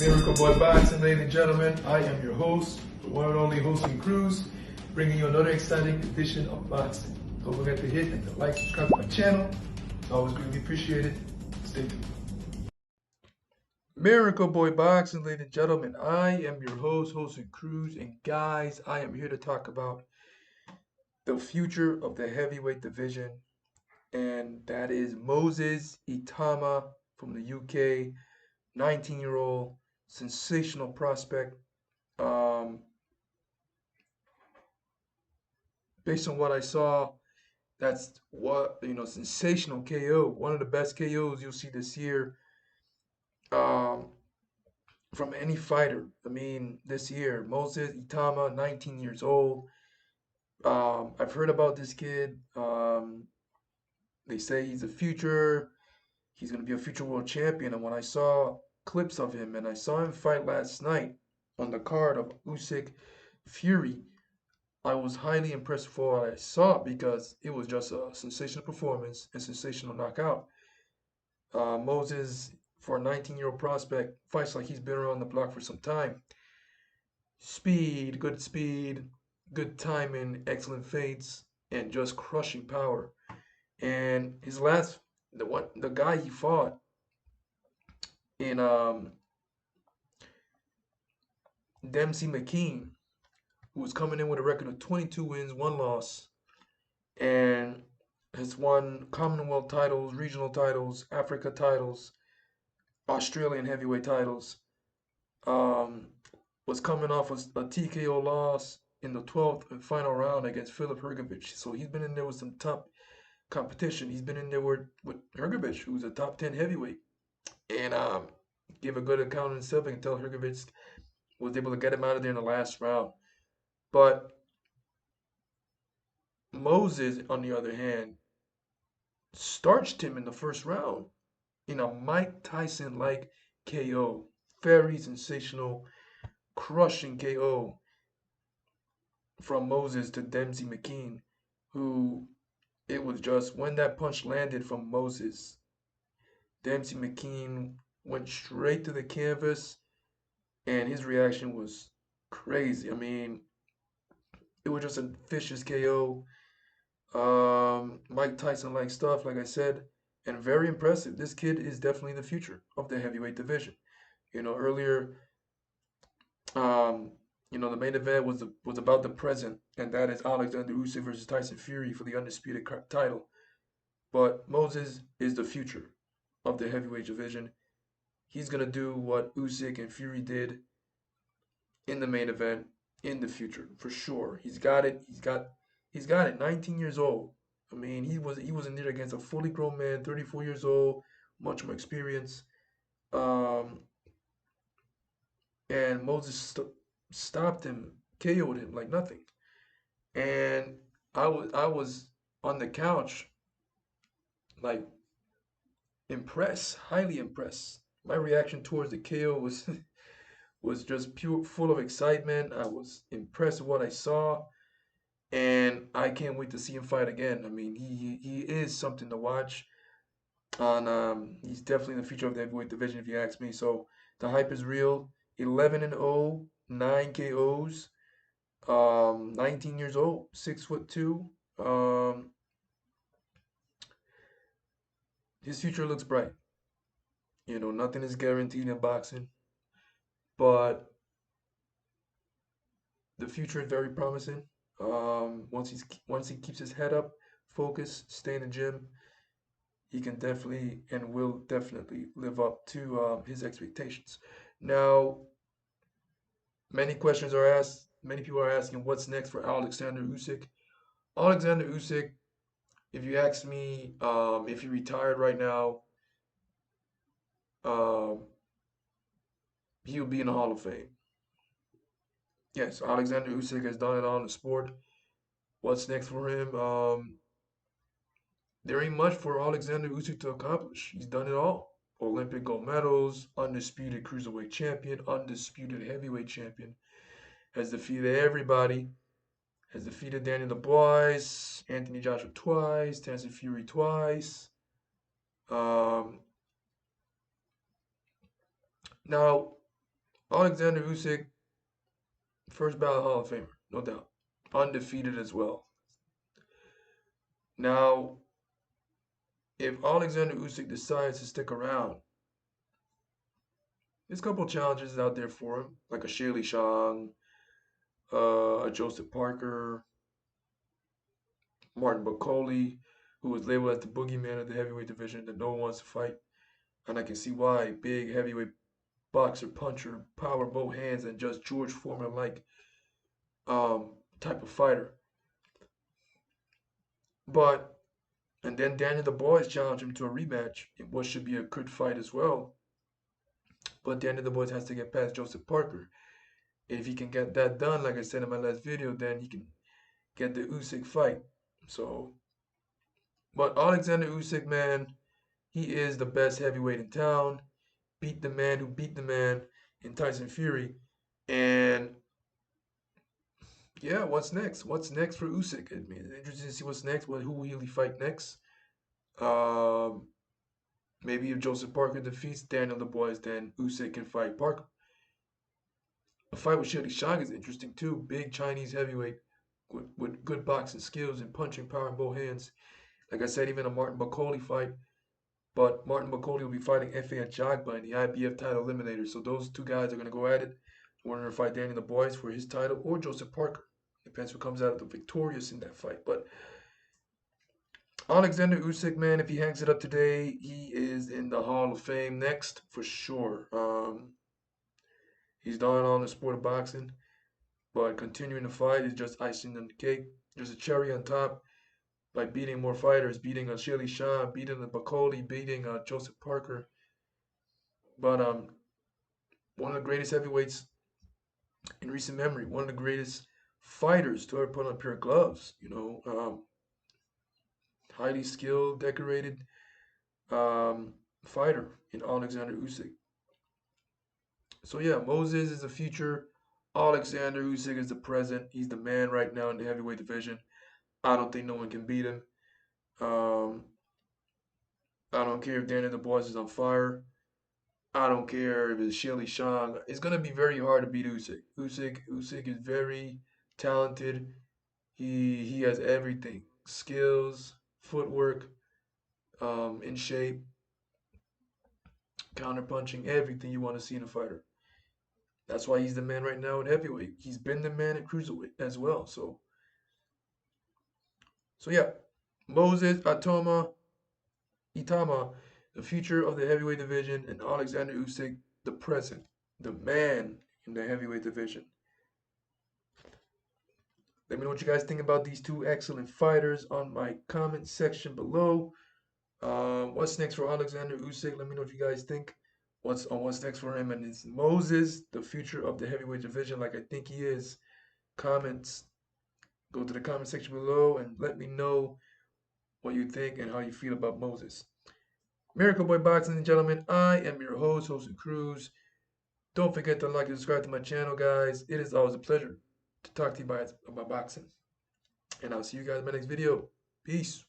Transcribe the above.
Miracle Boy Boxing, ladies and gentlemen. I am your host, the one and only Hosting Cruz, bringing you another exciting edition of boxing. Don't forget to hit and to like, subscribe to my channel. It's always greatly appreciated. Stay tuned. Miracle Boy Boxing, ladies and gentlemen. I am your host, Hosting Cruz, and guys, I am here to talk about the future of the heavyweight division, and that is Moses Itauma from the UK, 19-year-old sensational prospect. Um, Based on what I saw, that's sensational KO. One of the best KOs you'll see this year um, from any fighter. I mean, this year, Moses Itauma, 19 years old. I've heard about this kid. They say he's a future. He's going to be a future world champion. And when I saw clips of him and I saw him fight last night on the card of Usyk Fury, I was highly impressed with what I saw because it was just a sensational performance and sensational knockout. Moses, for a 19-year-old prospect, fights like he's been around the block for some time. Speed, good timing, excellent feints, and just crushing power. And his last, the guy he fought in Dempsey McKean, who was coming in with a record of 22 wins, 1 loss, and has won Commonwealth titles, regional titles, Africa titles, Australian heavyweight titles. Was coming off a TKO loss in the 12th and final round against Filip Hrgovic. So he's been in there with some top competition. He's been in there with Hrgovic, who's a top 10 heavyweight. And give a good account of himself and tell Hrgovic was able to get him out of there in the last round. But Moses, on the other hand, starched him in the first round in a Mike Tyson-like KO. Very sensational, crushing KO from Moses to Dempsey McKean, who it was just when that punch landed from Moses, Dempsey McKean went straight to the canvas and his reaction was crazy. I mean, it was just a vicious KO. Mike Tyson-like stuff, like I said, and very impressive. This kid is definitely the future of the heavyweight division. Earlier, the main event was about the present, and that is Oleksandr Usyk versus Tyson Fury for the undisputed title. But Moses is the future of the heavyweight division. He's gonna do what Usyk and Fury did in the main event in the future for sure. He's got it. He's got it. 19 years old. I mean, he was in there against a fully grown man, 34 years old, much more experience. Um, and Moses stopped him, KO'd him like nothing. And I was on the couch, like impressed, highly impressed. My reaction towards the KO was was just pure, full of excitement. I was impressed with what I saw, and I can't wait to see him fight again. I mean, he is something to watch. He's definitely the future of the heavyweight division, if you ask me. So the hype is real. 11-0, 9 KOs. 19 years old, 6'2". His future looks bright. Nothing is guaranteed in boxing, but the future is very promising. Once he keeps his head up, focus, stay in the gym, he can definitely and will definitely live up to his expectations. Now, many questions are asked. Many people are asking what's next for Alexander Usyk. Alexander Usyk, if you ask me, if he retired right now, um, he would be in the Hall of Fame. Yes, Alexander Usyk has done it all in the sport. What's next for him? There ain't much for Alexander Usyk to accomplish. He's done it all. Olympic gold medals, undisputed cruiserweight champion, undisputed heavyweight champion. Has defeated everybody. Has defeated Daniel Dubois, Anthony Joshua twice, Tyson Fury twice. Um, Now, Alexander Usyk, first ballot Hall of Famer, no doubt. Undefeated as well. Now, if Alexander Usyk decides to stick around, there's a couple challenges out there for him, like a Shaley Shang, a Joseph Parker, Martin Bucoli, who was labeled as the boogeyman of the heavyweight division that no one wants to fight. And I can see why. Big heavyweight boxer, puncher, power both hands, and just George Foreman like type of fighter. But and then Daniel the Boys challenged him to a rematch in what should be a good fight as well. But Daniel the Boys has to get past Joseph Parker. If he can get that done, like I said in my last video, then he can get the Usyk fight. So, but Alexander Usyk, man, he is the best heavyweight in town. Beat the man who beat the man in Tyson Fury. And yeah, what's next? What's next for Usyk? I mean, it's interesting to see what's next. Who will he fight next? Um, Maybe if Joseph Parker defeats Daniel the Boys, then Usyk can fight Parker. A fight with Shilly Shang is interesting too. Big Chinese heavyweight with good boxing skills and punching power in both hands. Like I said, even a Martin Bucoli fight. But Martin Bucoli will be fighting F.A. Ajagba in the IBF title eliminator. So those two guys are going to go at it. One to fight Daniel the Boys for his title or Joseph Parker. Depends who comes out of the victorious in that fight. But Alexander Usyk, man, if he hangs it up today, he is in the Hall of Fame next for sure. He's done on the sport of boxing, but continuing to fight is just icing on the cake. There's a cherry on top by beating more fighters, beating a Shelly Shaw, beating the Bacoli, beating Joseph Parker. But one of the greatest heavyweights in recent memory, one of the greatest fighters to ever put on a pair of gloves. Highly skilled, decorated fighter in Alexander Usyk. So yeah, Moses is the future. Alexander Usyk is the present. He's the man right now in the heavyweight division. I don't think no one can beat him. Um, I don't care if Daniel the Boys is on fire. I don't care if it's Shelly Shang. It's gonna be very hard to beat Usyk. Usyk is very talented. He has everything: skills, footwork, in shape, counter punching, everything you want to see in a fighter. That's why he's the man right now in heavyweight. He's been the man at cruiserweight as well. So yeah, Moses Itauma, the future of the heavyweight division, and Alexander Usyk, the present, the man in the heavyweight division. Let me know what you guys think about these two excellent fighters on my comment section below. What's next for Alexander Usyk? Let me know what you guys think. What's next for him? And is Moses the future of the heavyweight division like I think he is? Comments. Go to the comment section below and let me know what you think and how you feel about Moses. Miracle Boy Boxing, and gentlemen, I am your host, Jose Cruz. Don't forget to like and subscribe to my channel, guys. It is always a pleasure to talk to you about boxing. And I'll see you guys in my next video. Peace.